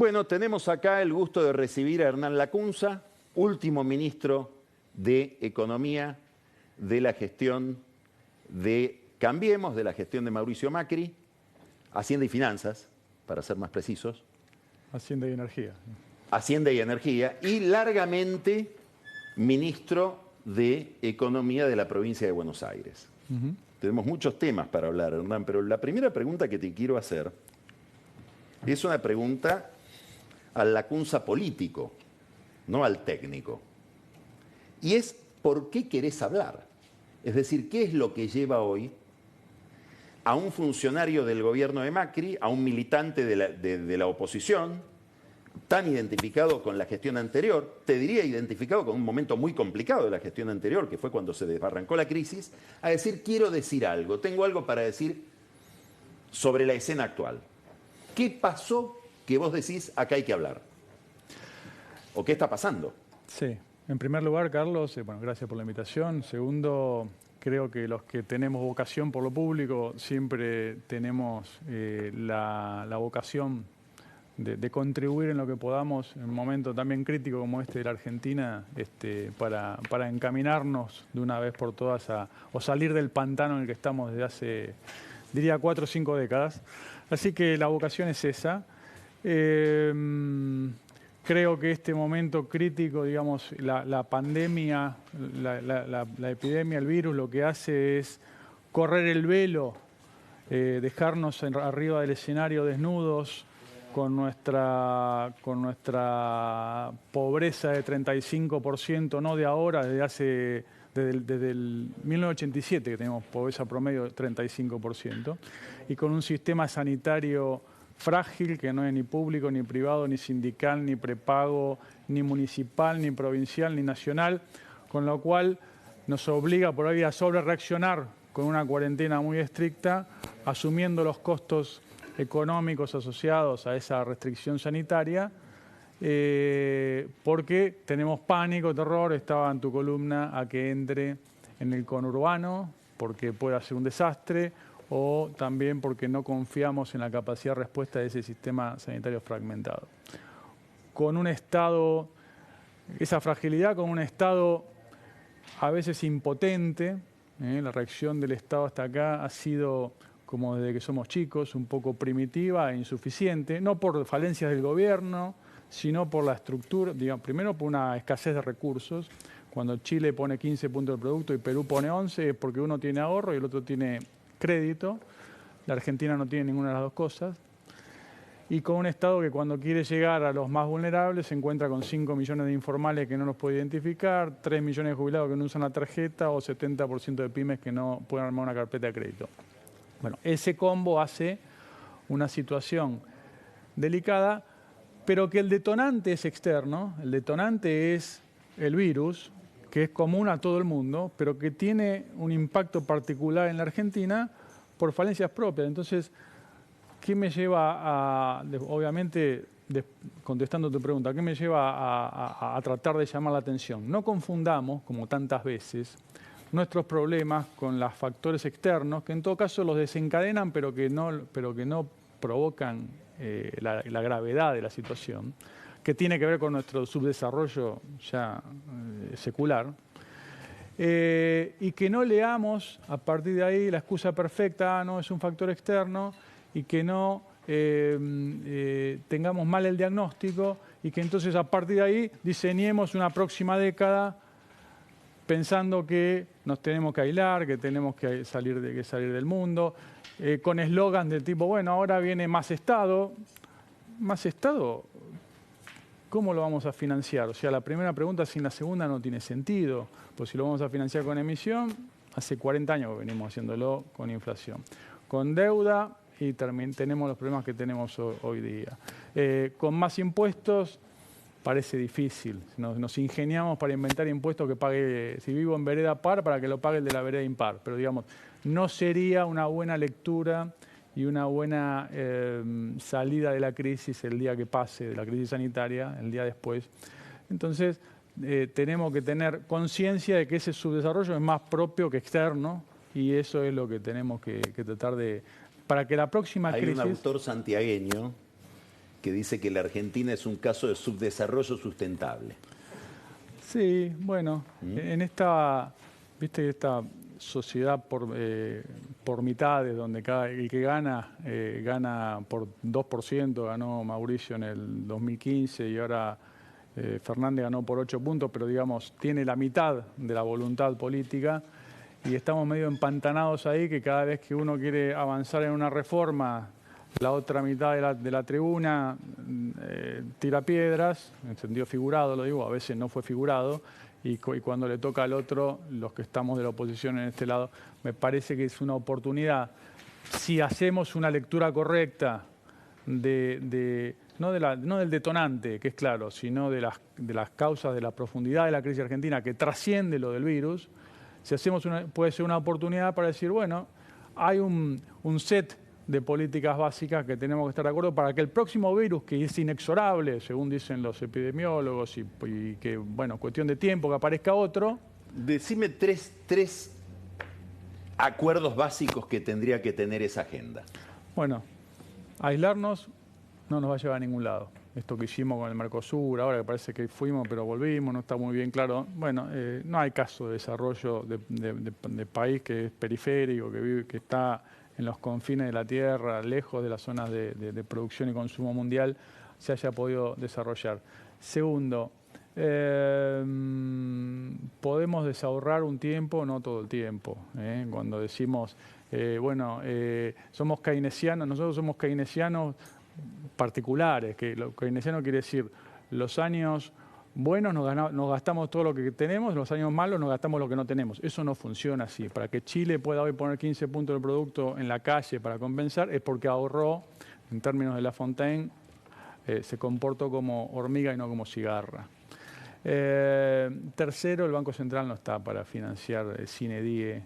Bueno, tenemos acá el gusto de recibir a Hernán Lacunza, último ministro de Economía de la gestión de Cambiemos, de la gestión de Mauricio Macri, Hacienda y Finanzas, para ser más precisos. Hacienda y Energía. Hacienda y Energía, y largamente ministro de Economía de la provincia de Buenos Aires. Tenemos muchos temas para hablar, Hernán, pero la primera pregunta que te quiero hacer es una pregunta al Lacunza político, no al técnico. Y es, ¿por qué querés hablar? Es decir, ¿qué es lo que lleva hoy a un funcionario del gobierno de Macri, a un militante de la oposición, tan identificado con la gestión anterior, te diría identificado con un momento muy complicado de la gestión anterior, que fue cuando se desbarrancó la crisis, a decir, quiero decir algo, tengo algo para decir sobre la escena actual? ¿Qué pasó que vos decís, acá hay que hablar? ¿O qué está pasando? Sí, en primer lugar, Carlos, bueno, gracias por la invitación. Segundo, creo que los que tenemos vocación por lo público siempre tenemos la vocación de contribuir en lo que podamos en un momento también crítico como este de la Argentina, para encaminarnos de una vez por todas o salir del pantano en el que estamos desde hace, diría, 4 o 5 décadas. Así que la vocación es esa. Creo que este momento crítico, digamos, la pandemia, la epidemia, el virus, lo que hace es correr el velo, dejarnos arriba del escenario desnudos, con nuestra pobreza de 35%, no de ahora, desde el 1987 que tenemos pobreza promedio de 35%, y con un sistema sanitario frágil que no es ni público, ni privado, ni sindical, ni prepago, ni municipal, ni provincial, ni nacional, con lo cual nos obliga por ahí a sobrereaccionar con una cuarentena muy estricta, asumiendo los costos económicos asociados a esa restricción sanitaria, porque tenemos pánico, terror, estaba en tu columna, a que entre en el conurbano, porque puede ser un desastre, o también porque no confiamos en la capacidad de respuesta de ese sistema sanitario fragmentado. Con un Estado, esa fragilidad, con un Estado a veces impotente, la reacción del Estado hasta acá ha sido, como desde que somos chicos, un poco primitiva e insuficiente, no por falencias del gobierno, sino por la estructura, digamos, primero por una escasez de recursos. Cuando Chile pone 15 puntos del producto y Perú pone 11, es porque uno tiene ahorro y el otro tiene crédito. La Argentina no tiene ninguna de las dos cosas. Y con un Estado que cuando quiere llegar a los más vulnerables se encuentra con 5 millones de informales que no los puede identificar, 3 millones de jubilados que no usan la tarjeta o 70% de pymes que no pueden armar una carpeta de crédito. Bueno, ese combo hace una situación delicada, pero que el detonante es externo, el detonante es el virus, que es común a todo el mundo, pero que tiene un impacto particular en la Argentina por falencias propias. Entonces, ¿qué me lleva a, obviamente, contestando tu pregunta, qué me lleva a tratar de llamar la atención? No confundamos, como tantas veces, nuestros problemas con los factores externos, que en todo caso los desencadenan, pero que no provocan la gravedad de la situación, que tiene que ver con nuestro subdesarrollo ya secular, y que no leamos a partir de ahí la excusa perfecta, no, es un factor externo, y que no tengamos mal el diagnóstico, y que entonces a partir de ahí diseñemos una próxima década pensando que nos tenemos que aislar, que tenemos que salir del mundo, con eslogan del tipo, bueno, ahora viene más Estado. ¿Más Estado? ¿Cómo lo vamos a financiar? O sea, la primera pregunta sin la segunda no tiene sentido. Pues si lo vamos a financiar con emisión, hace 40 años que venimos haciéndolo con inflación. Con deuda, y tenemos los problemas que tenemos hoy día. Con más impuestos, parece difícil. Nos ingeniamos para inventar impuestos que pague, si vivo en vereda par, para que lo pague el de la vereda impar. Pero digamos, no sería una buena lectura y una buena salida de la crisis el día que pase, de la crisis sanitaria, el día después. Entonces, tenemos que tener conciencia de que ese subdesarrollo es más propio que externo, y eso es lo que tenemos que tratar de... Para que la próxima crisis... Hay un autor santiagueño que dice que la Argentina es un caso de subdesarrollo sustentable. Sí, bueno, en esta, viste, esta sociedad por mitades, donde el que gana, gana por 2%, ganó Mauricio en el 2015 y ahora Fernández ganó por 8 puntos, pero digamos, tiene la mitad de la voluntad política y estamos medio empantanados ahí, que cada vez que uno quiere avanzar en una reforma, la otra mitad de la tribuna tira piedras, en sentido figurado lo digo, a veces no fue figurado, y cuando le toca al otro, los que estamos de la oposición en este lado, me parece que es una oportunidad. Si hacemos una lectura correcta no del detonante, que es claro, sino de las causas, de la profundidad de la crisis argentina, que trasciende lo del virus, si hacemos puede ser una oportunidad para decir, bueno, hay un set de políticas básicas que tenemos que estar de acuerdo para que el próximo virus, que es inexorable, según dicen los epidemiólogos, y que, bueno, cuestión de tiempo que aparezca otro. Decime tres acuerdos básicos que tendría que tener esa agenda. Bueno, aislarnos no nos va a llevar a ningún lado. Esto que hicimos con el Mercosur, ahora que parece que fuimos pero volvimos, no está muy bien claro. Bueno, no hay caso de desarrollo de país que es periférico, que está en los confines de la tierra, lejos de las zonas de producción y consumo mundial, se haya podido desarrollar. Segundo, podemos desahorrar un tiempo, no todo el tiempo. Cuando decimos, somos keynesianos, nosotros somos keynesianos particulares, que lo keynesiano quiere decir los años buenos nos gastamos todo lo que tenemos, los años malos nos gastamos lo que no tenemos. Eso no funciona así. Para que Chile pueda hoy poner 15 puntos del producto en la calle para compensar es porque ahorró, en términos de La Fontaine, se comportó como hormiga y no como cigarra. Tercero, el Banco Central no está para financiar sine die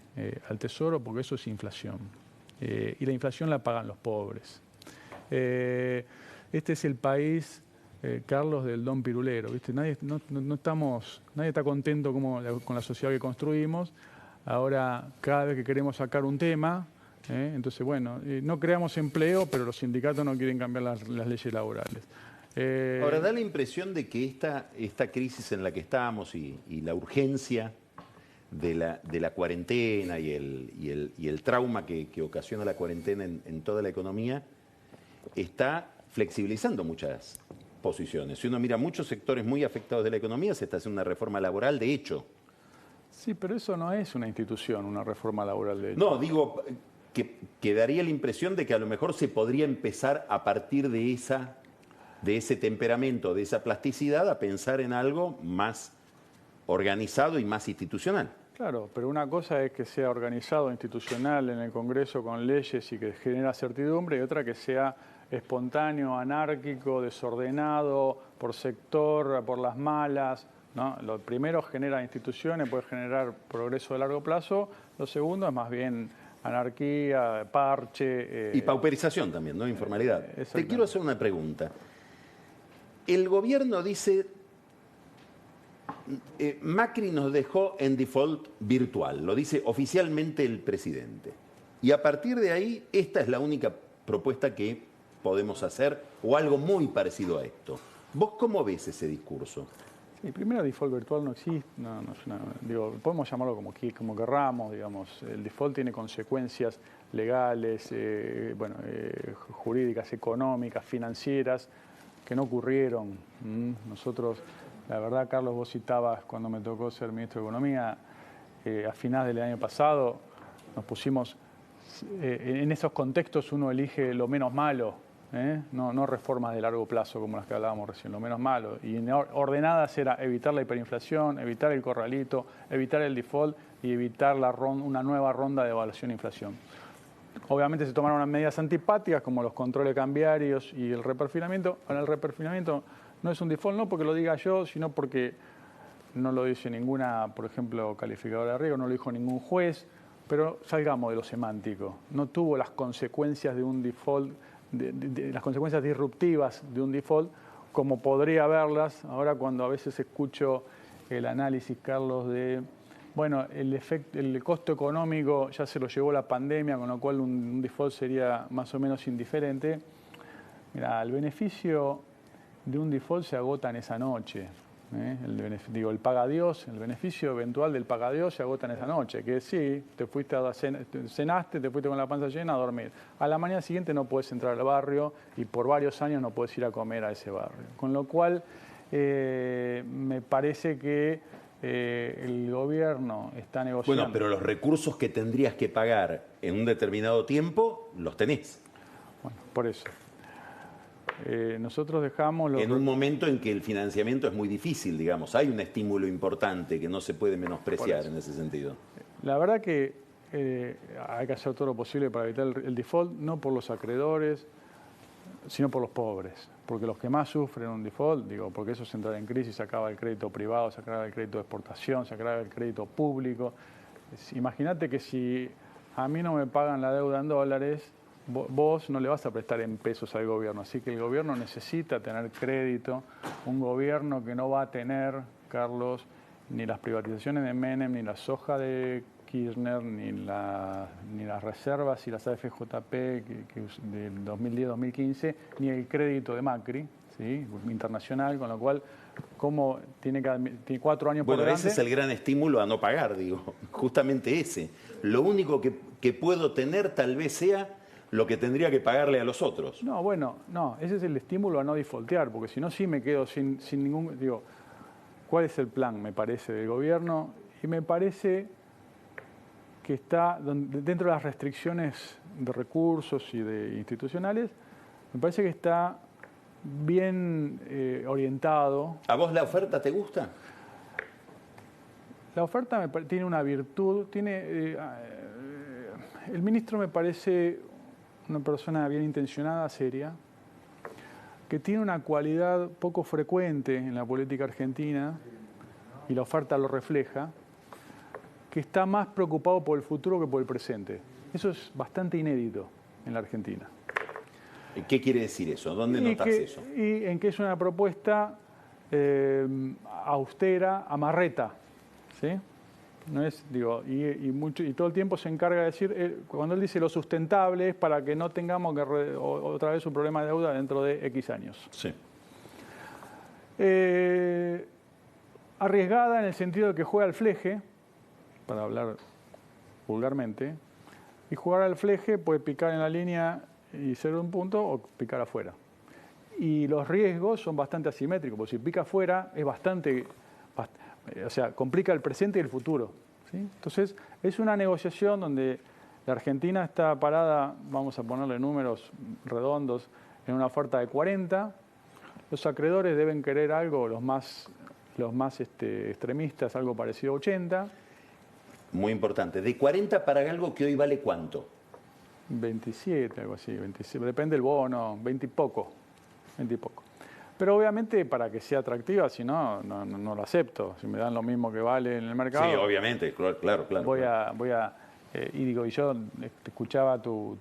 al Tesoro porque eso es inflación. Y la inflación la pagan los pobres. Este es el país, Carlos, del don pirulero, ¿viste? Nadie está contento con la sociedad que construimos. Ahora, cada vez que queremos sacar un tema, entonces, bueno, no creamos empleo, pero los sindicatos no quieren cambiar las leyes laborales. Ahora, da la impresión de que esta crisis en la que estamos y la urgencia de la cuarentena y el trauma que ocasiona la cuarentena en toda la economía está flexibilizando muchas posiciones. Si uno mira muchos sectores muy afectados de la economía, se está haciendo una reforma laboral de hecho. Sí, pero eso no es una institución, una reforma laboral de hecho. No, digo que daría la impresión de que a lo mejor se podría empezar a partir de ese temperamento, de esa plasticidad, a pensar en algo más organizado y más institucional. Claro, pero una cosa es que sea organizado, institucional en el Congreso con leyes y que genera certidumbre, y otra que sea espontáneo, anárquico, desordenado, por sector, por las malas, ¿no? Lo primero genera instituciones, puede generar progreso de largo plazo. Lo segundo es más bien anarquía, parche. Y pauperización también, ¿no? Informalidad. Te quiero hacer una pregunta. El gobierno dice, Macri nos dejó en default virtual, lo dice oficialmente el presidente. Y a partir de ahí, esta es la única propuesta que podemos hacer, o algo muy parecido a esto. ¿Vos cómo ves ese discurso? Sí, primero, default virtual no existe, podemos llamarlo como querramos, digamos. El default tiene consecuencias legales, jurídicas, económicas, financieras, que no ocurrieron. Nosotros, la verdad, Carlos, vos citabas cuando me tocó ser ministro de Economía, a finales del año pasado, nos pusimos, en esos contextos uno elige lo menos malo, no reformas de largo plazo como las que hablábamos recién, lo menos malo. Y ordenadas era evitar la hiperinflación, evitar el corralito, evitar el default y evitar una nueva ronda de evaluación e inflación. Obviamente se tomaron unas medidas antipáticas como los controles cambiarios y el reperfinamiento. Ahora, el reperfinamiento no es un default, no porque lo diga yo, sino porque no lo dice ninguna, por ejemplo, calificadora de riesgo, no lo dijo ningún juez, pero salgamos de lo semántico. No tuvo las consecuencias de un default, las consecuencias disruptivas de un default, como podría haberlas. Ahora, cuando a veces escucho el análisis, Carlos, de bueno, el costo económico ya se lo llevó la pandemia, con lo cual un default sería más o menos indiferente. Mira, el beneficio de un default se agota en esa noche. El pagadiós, el beneficio eventual del pagadiós se agota en esa noche. Que sí, te fuiste cenaste, te fuiste con la panza llena a dormir. A la mañana siguiente no puedes entrar al barrio y por varios años no puedes ir a comer a ese barrio. Con lo cual, me parece que el gobierno está negociando. Bueno, pero los recursos que tendrías que pagar en un determinado tiempo, los tenés. Bueno, por eso. Nosotros dejamos... En un momento en que el financiamiento es muy difícil, digamos. Hay un estímulo importante que no se puede menospreciar en ese sentido. La verdad que hay que hacer todo lo posible para evitar el default, no por los acreedores, sino por los pobres. Porque los que más sufren un default, porque eso es entrar en crisis, se acaba el crédito privado, se acaba el crédito de exportación, se acaba el crédito público. Imagínate que si a mí no me pagan la deuda en dólares, vos no le vas a prestar en pesos al gobierno. Así que el gobierno necesita tener crédito. Un gobierno que no va a tener, Carlos, ni las privatizaciones de Menem, ni la soja de Kirchner, ni las reservas y las AFJP del 2010-2015, ni el crédito de Macri, ¿sí? Internacional, con lo cual, ¿cómo tiene 4 años por delante? Bueno, ese es el gran estímulo a no pagar, justamente ese. Lo único que puedo tener tal vez sea lo que tendría que pagarle a los otros. No, ese es el estímulo a no defaultear, porque si no, sí me quedo sin ningún... ¿Cuál es el plan, me parece, del gobierno? Y me parece que está dentro de las restricciones de recursos y de institucionales, me parece que está bien orientado. ¿A vos la oferta te gusta? La oferta tiene una virtud, el ministro me parece una persona bien intencionada, seria, que tiene una cualidad poco frecuente en la política argentina, y la oferta lo refleja, que está más preocupado por el futuro que por el presente. Eso es bastante inédito en la Argentina. ¿Qué quiere decir eso? ¿Dónde notas eso? Y en que es una propuesta austera, amarreta, ¿sí? No es, y todo el tiempo se encarga de decir, cuando él dice lo sustentable es para que no tengamos otra vez un problema de deuda dentro de X años. Sí. Arriesgada en el sentido de que juega al fleje, para hablar vulgarmente, y jugar al fleje puede picar en la línea y ser un punto o picar afuera. Y los riesgos son bastante asimétricos, porque si pica afuera es o sea, complica el presente y el futuro, ¿sí? Entonces, es una negociación donde la Argentina está parada, vamos a ponerle números redondos, en una oferta de 40. Los acreedores deben querer algo, los más extremistas, algo parecido a 80. Muy importante. De 40 para algo que hoy vale ¿cuánto? 27, algo así, 27, depende del bono, 20 y poco. Pero obviamente para que sea atractiva, si no, no lo acepto. Si me dan lo mismo que vale en el mercado. Sí, obviamente, claro. Y yo escuchaba tu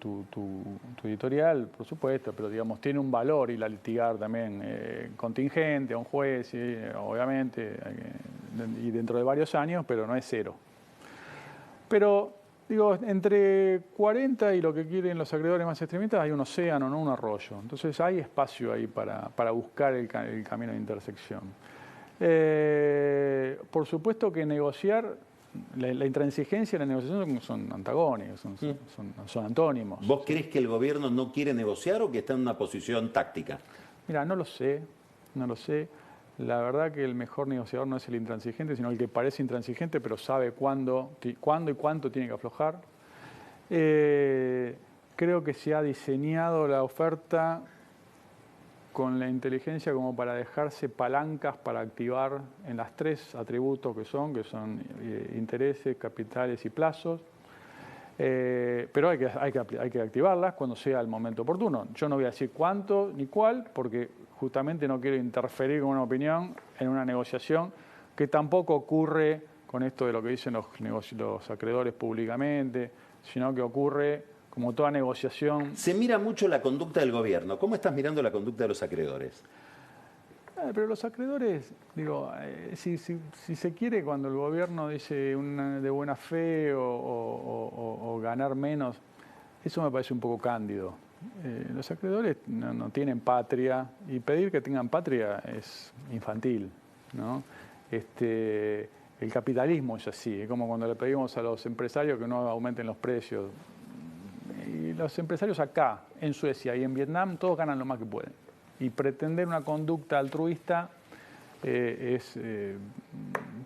editorial, por supuesto, pero tiene un valor ir a litigar también contingente a un juez, ¿sí? Obviamente, y dentro de varios años, pero no es cero. Pero, entre 40 y lo que quieren los acreedores más extremistas hay un océano, no un arroyo. Entonces hay espacio ahí para buscar el camino de intersección. Por supuesto que negociar, la intransigencia y la negociación son antagónicos, son antónimos. ¿Vos crees que el gobierno no quiere negociar o que está en una posición táctica? Mira, no lo sé. La verdad que el mejor negociador no es el intransigente, sino el que parece intransigente, pero sabe cuándo y cuánto tiene que aflojar. Creo que se ha diseñado la oferta con la inteligencia como para dejarse palancas para activar en las 3 atributos que son intereses, capitales y plazos. Pero hay que activarlas cuando sea el momento oportuno. Yo no voy a decir cuánto ni cuál, porque justamente no quiero interferir con una opinión en una negociación que tampoco ocurre con esto de lo que dicen los acreedores públicamente, sino que ocurre como toda negociación. Se mira mucho la conducta del gobierno. ¿Cómo estás mirando la conducta de los acreedores? Pero los acreedores, si se quiere, cuando el gobierno dice de buena fe o ganar menos, eso me parece un poco cándido. Los acreedores no tienen patria y pedir que tengan patria es infantil, ¿no? El capitalismo es así, es como cuando le pedimos a los empresarios que no aumenten los precios. Y los empresarios acá, en Suecia y en Vietnam, todos ganan lo más que pueden. Y pretender una conducta altruista es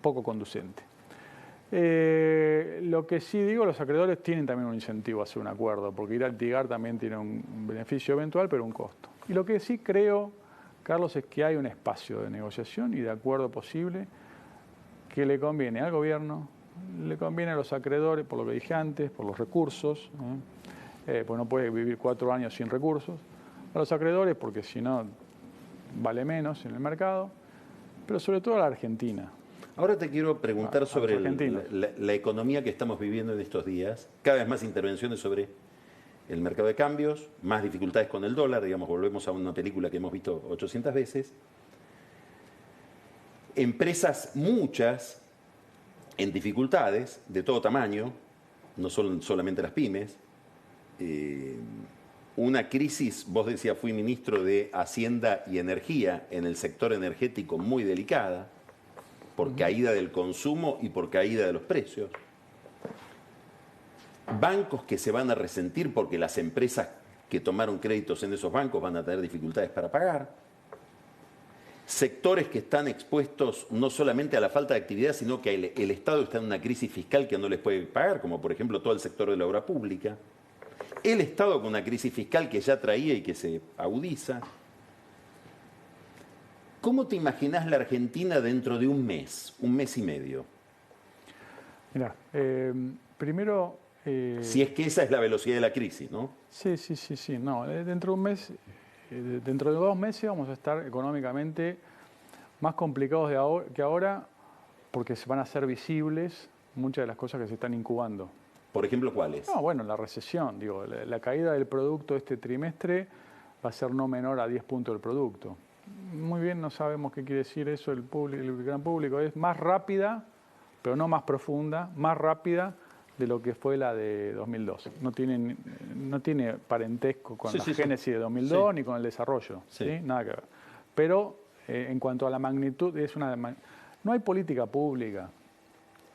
poco conducente. Lo que sí digo, los acreedores tienen también un incentivo a hacer un acuerdo, porque ir a litigar también tiene un beneficio eventual, pero un costo. Y lo que sí creo, Carlos, es que hay un espacio de negociación y de acuerdo posible que le conviene al gobierno, le conviene a los acreedores, por lo que dije antes, por los recursos, pues no puede vivir 4 años sin recursos, a los acreedores porque si no vale menos en el mercado, pero sobre todo a la Argentina. Ahora te quiero preguntar sobre la economía que estamos viviendo en estos días. Cada vez más intervenciones sobre el mercado de cambios, más dificultades con el dólar, digamos, volvemos a una película que hemos visto 800 veces. Empresas muchas en dificultades de todo tamaño, no solamente las pymes. Una crisis, vos decías, fui ministro de Hacienda y Energía en el sector energético muy delicada, por caída del consumo y por caída de los precios. Bancos que se van a resentir porque las empresas que tomaron créditos en esos bancos van a tener dificultades para pagar. Sectores que están expuestos no solamente a la falta de actividad, sino que el Estado está en una crisis fiscal que no les puede pagar, como por ejemplo todo el sector de la obra pública. El Estado con una crisis fiscal que ya traía y que se agudiza. ¿Cómo te imaginás la Argentina dentro de un mes y medio? Mirá, primero... si es que esa es la velocidad de la crisis, ¿no? Sí. No, dentro de un mes, dentro de 2 meses vamos a estar económicamente más complicados que ahora porque se van a hacer visibles muchas de las cosas que se están incubando. Por ejemplo, ¿cuáles? No, bueno, la recesión, digo, la caída del producto este trimestre va a ser no menor a 10 puntos del producto. Muy bien, no sabemos qué quiere decir eso el gran público. Es más rápida, pero no más profunda, más rápida de lo que fue la de 2002. No tiene parentesco con la génesis de 2002 ni con el desarrollo. ¿Sí? Nada que ver. Pero en cuanto a la magnitud, no hay política pública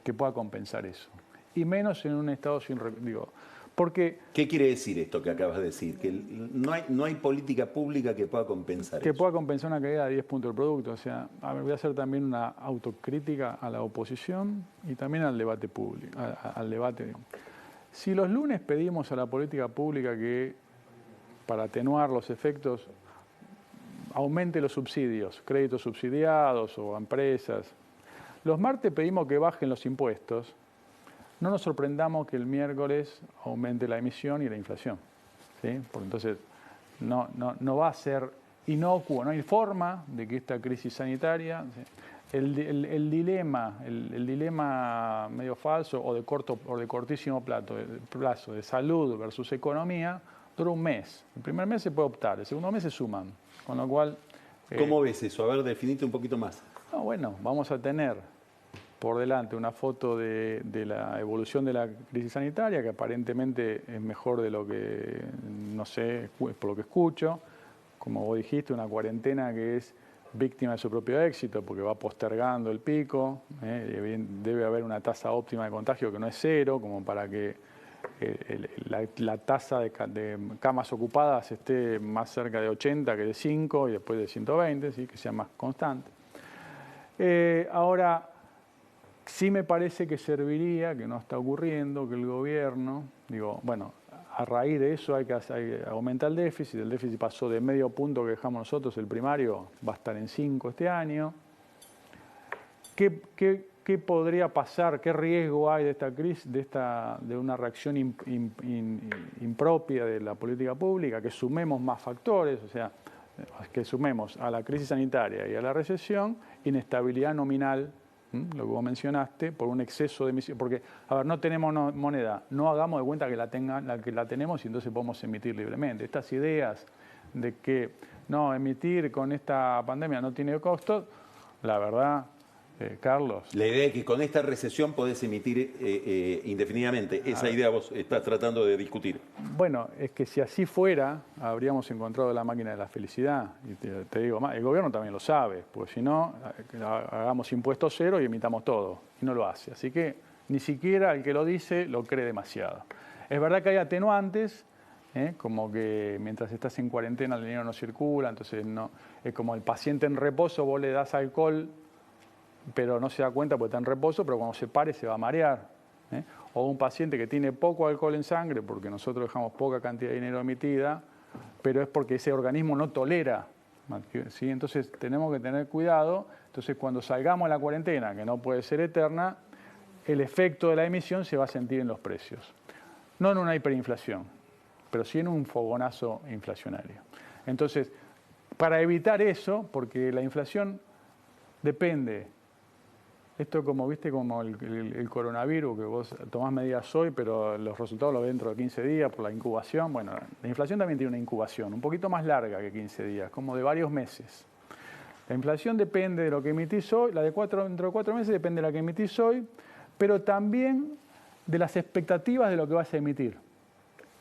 que pueda compensar eso. Y menos en un Estado sin... Porque, ¿qué quiere decir esto que acabas de decir? Que no hay política pública que pueda compensar eso. Que pueda compensar una caída de 10 puntos del producto. O sea, voy a hacer también una autocrítica a la oposición y también al debate público. Al debate. Si los lunes pedimos a la política pública que, para atenuar los efectos, aumente los subsidios, créditos subsidiados o a empresas. Los martes pedimos que bajen los impuestos. No nos sorprendamos que el miércoles aumente la emisión y la inflación, ¿sí? Porque entonces no va a ser inocuo, no hay forma de que esta crisis sanitaria, ¿sí? el dilema medio falso o de cortísimo plazo de salud versus economía dura un mes. El primer mes se puede optar, el segundo mes se suman, con lo cual... ¿Cómo ves eso? A ver, definite un poquito más. No, bueno, vamos a tener por delante una foto de la evolución de la crisis sanitaria, que aparentemente es mejor de lo que, no sé, por lo que escucho. Como vos dijiste, una cuarentena que es víctima de su propio éxito, porque va postergando el pico. Debe haber una tasa óptima de contagio que no es 0, como para que la tasa de camas ocupadas esté más cerca de 80 que de 5 y después de 120, ¿sí? Que sea más constante. Ahora, sí me parece que serviría, que no está ocurriendo, que el gobierno, a raíz de eso hay que aumentar el déficit pasó de medio punto que dejamos nosotros, el primario va a estar en 5 este año. ¿Qué podría pasar? ¿Qué riesgo hay de esta crisis, de una reacción impropia de la política pública? Que sumemos más factores, o sea, que sumemos a la crisis sanitaria y a la recesión inestabilidad nominal, lo que vos mencionaste, por un exceso de emisión. Porque, a ver, no tenemos moneda, no hagamos de cuenta que la tenemos y entonces podemos emitir libremente. Estas ideas de que no, emitir con esta pandemia no tiene costo, la verdad, Carlos. La idea es que con esta recesión podés emitir indefinidamente. Esa idea vos estás tratando de discutir. Bueno, es que si así fuera, habríamos encontrado la máquina de la felicidad. Y te digo más, el gobierno también lo sabe, porque si no, hagamos impuestos cero y emitamos todo. Y no lo hace. Así que ni siquiera el que lo dice lo cree demasiado. Es verdad que hay atenuantes, como que mientras estás en cuarentena el dinero no circula, entonces no, es como el paciente en reposo, vos le das alcohol, pero no se da cuenta porque está en reposo, pero cuando se pare se va a marear. O un paciente que tiene poco alcohol en sangre, porque nosotros dejamos poca cantidad de dinero emitida, pero es porque ese organismo no tolera. ¿Sí? Entonces tenemos que tener cuidado. Entonces cuando salgamos de la cuarentena, que no puede ser eterna, el efecto de la emisión se va a sentir en los precios. No en una hiperinflación, pero sí en un fogonazo inflacionario. Entonces, para evitar eso, porque la inflación depende. Esto como, viste, como el coronavirus, que vos tomás medidas hoy, pero los resultados los ves dentro de 15 días por la incubación. Bueno, la inflación también tiene una incubación, un poquito más larga que 15 días, como de varios meses. La inflación depende de lo que emitís hoy, la de dentro de 4 meses depende de la que emitís hoy, pero también de las expectativas de lo que vas a emitir.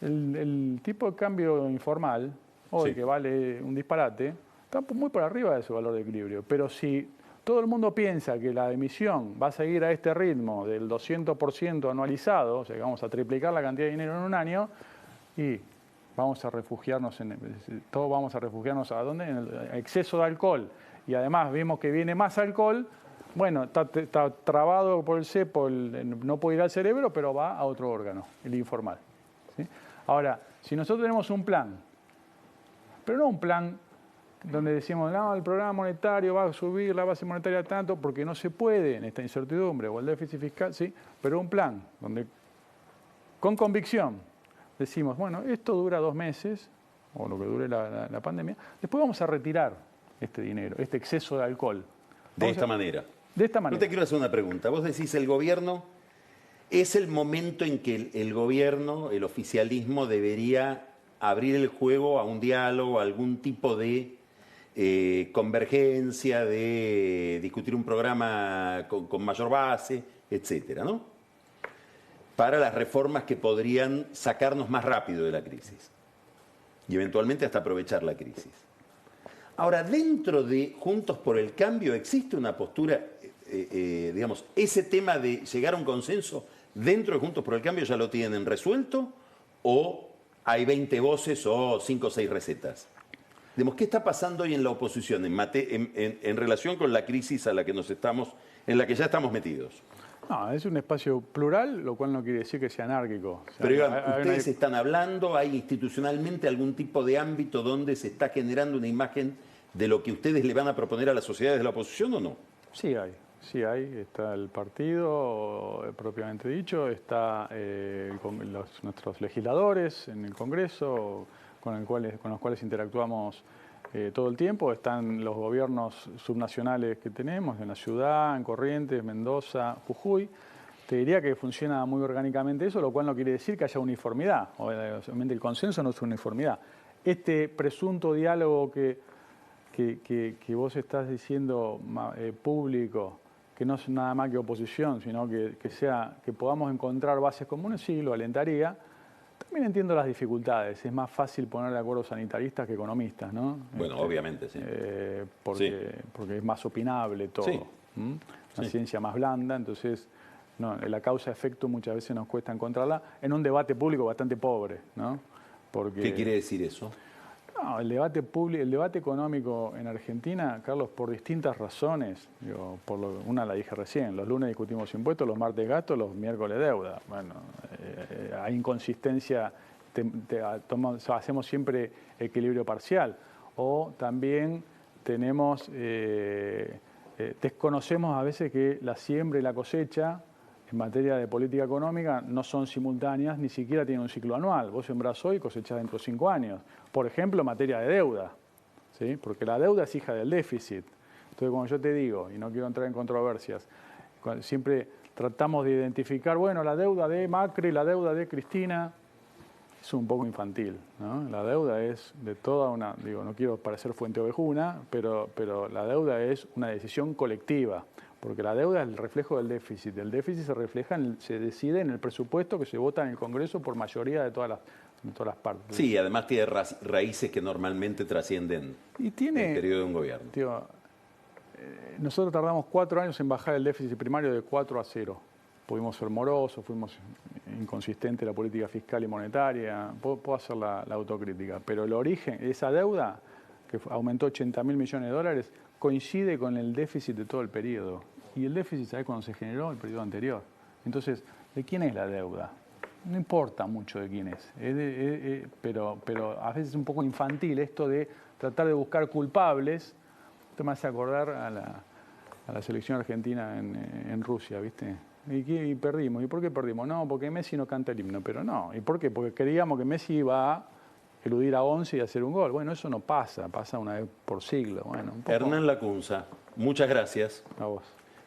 El tipo de cambio informal, hoy Sí. que vale un disparate, está muy por arriba de su valor de equilibrio, pero si todo el mundo piensa que la emisión va a seguir a este ritmo del 200% anualizado, o sea, que vamos a triplicar la cantidad de dinero en un año, y vamos a refugiarnos todos vamos a refugiarnos ¿a dónde? En el exceso de alcohol. Y además vimos que viene más alcohol, bueno, está trabado por el cepo, no puede ir al cerebro, pero va a otro órgano, el informal. ¿Sí? Ahora, si nosotros tenemos un plan, pero no un plan donde decimos, no, el programa monetario va a subir la base monetaria tanto, porque no se puede en esta incertidumbre o el déficit fiscal, sí, pero un plan donde con convicción decimos, bueno, esto dura 2 meses, o lo que dure la pandemia, después vamos a retirar este dinero, este exceso de alcohol. De esta manera. De esta manera. No te quiero hacer una pregunta. Vos decís, el gobierno, es el momento en que el gobierno, el oficialismo, debería abrir el juego a un diálogo, a algún tipo de convergencia, de discutir un programa con mayor base, etcétera, ¿no? Para las reformas que podrían sacarnos más rápido de la crisis y eventualmente hasta aprovechar la crisis. Ahora, dentro de Juntos por el Cambio existe una postura, digamos, ese tema de llegar a un consenso dentro de Juntos por el Cambio ya lo tienen resuelto o hay 20 voces o 5 o 6 recetas. Digamos, ¿qué está pasando hoy en la oposición en relación con la crisis en la que ya estamos metidos? No, es un espacio plural, lo cual no quiere decir que sea anárquico. O sea, Pero Iván, ustedes están hablando, ¿hay institucionalmente algún tipo de ámbito donde se está generando una imagen de lo que ustedes le van a proponer a las sociedades de la oposición o no? Sí hay. Está el partido propiamente dicho, está nuestros legisladores en el Congreso, con los cuales interactuamos todo el tiempo. Están los gobiernos subnacionales que tenemos, en la ciudad, en Corrientes, Mendoza, Jujuy. Te diría que funciona muy orgánicamente eso, lo cual no quiere decir que haya uniformidad. Obviamente el consenso no es uniformidad. Este presunto diálogo que vos estás diciendo público, que no es nada más que oposición, sino que podamos encontrar bases comunes, sí, lo alentaría. También entiendo las dificultades, es más fácil poner de acuerdo sanitaristas que economistas, ¿no? Bueno, obviamente, sí. Porque es más opinable todo. Sí. Una ciencia más blanda, entonces no, la causa-efecto muchas veces nos cuesta encontrarla en un debate público bastante pobre, ¿no? ¿Qué quiere decir eso? No, el debate económico en Argentina, Carlos, por distintas razones, una la dije recién, los lunes discutimos impuestos, los martes gastos, los miércoles deuda. Bueno, hay inconsistencia, hacemos siempre equilibrio parcial. O también desconocemos a veces que la siembra y la cosecha en materia de política económica no son simultáneas, ni siquiera tienen un ciclo anual. Vos sembrás hoy y cosechás dentro de 5 años. Por ejemplo, en materia de deuda, ¿sí? Porque la deuda es hija del déficit. Entonces, como yo te digo, y no quiero entrar en controversias, siempre tratamos de identificar, bueno, la deuda de Macri, la deuda de Cristina, es un poco infantil, ¿no? La deuda es de toda una, no quiero parecer fuente ovejuna, pero la deuda es una decisión colectiva. porque la deuda es el reflejo del déficit. El déficit se refleja, se decide en el presupuesto que se vota en el Congreso por mayoría de todas las partes. Sí, además tiene raíces que normalmente trascienden el periodo de un gobierno. Tío, nosotros tardamos 4 años en bajar el déficit primario de 4 a 0. Pudimos ser morosos, fuimos inconsistentes en la política fiscal y monetaria. Puedo hacer la autocrítica, pero el origen, esa deuda, que aumentó 80.000 millones de dólares, coincide con el déficit de todo el periodo. Y el déficit, ¿sabes cuándo se generó? El periodo anterior. Entonces, ¿de quién es la deuda? No importa mucho de quién es, pero a veces es un poco infantil esto de tratar de buscar culpables. Esto me hace acordar a la selección argentina en Rusia, ¿viste? Y perdimos. ¿Y por qué perdimos? No, porque Messi no canta el himno. Pero no. ¿Y por qué? Porque creíamos que Messi iba a eludir a 11 y hacer un gol. Bueno, eso no pasa. Pasa una vez por siglo. Bueno, un poco... Hernán Lacunza, muchas gracias. A vos.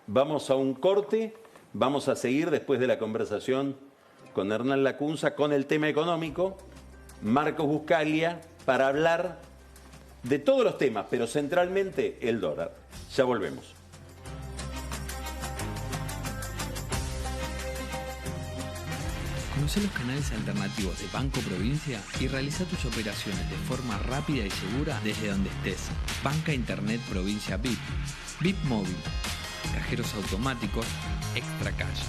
Vamos a un corte. Vamos a seguir después de la conversación con Hernán Lacunza con el tema económico. Marcos Buscaglia para hablar de todos los temas, pero centralmente el dólar. Ya volvemos. Conoce los canales alternativos de Banco Provincia y realiza tus operaciones de forma rápida y segura desde donde estés. Banca Internet Provincia VIP, VIP Móvil, cajeros automáticos, Extra Cash.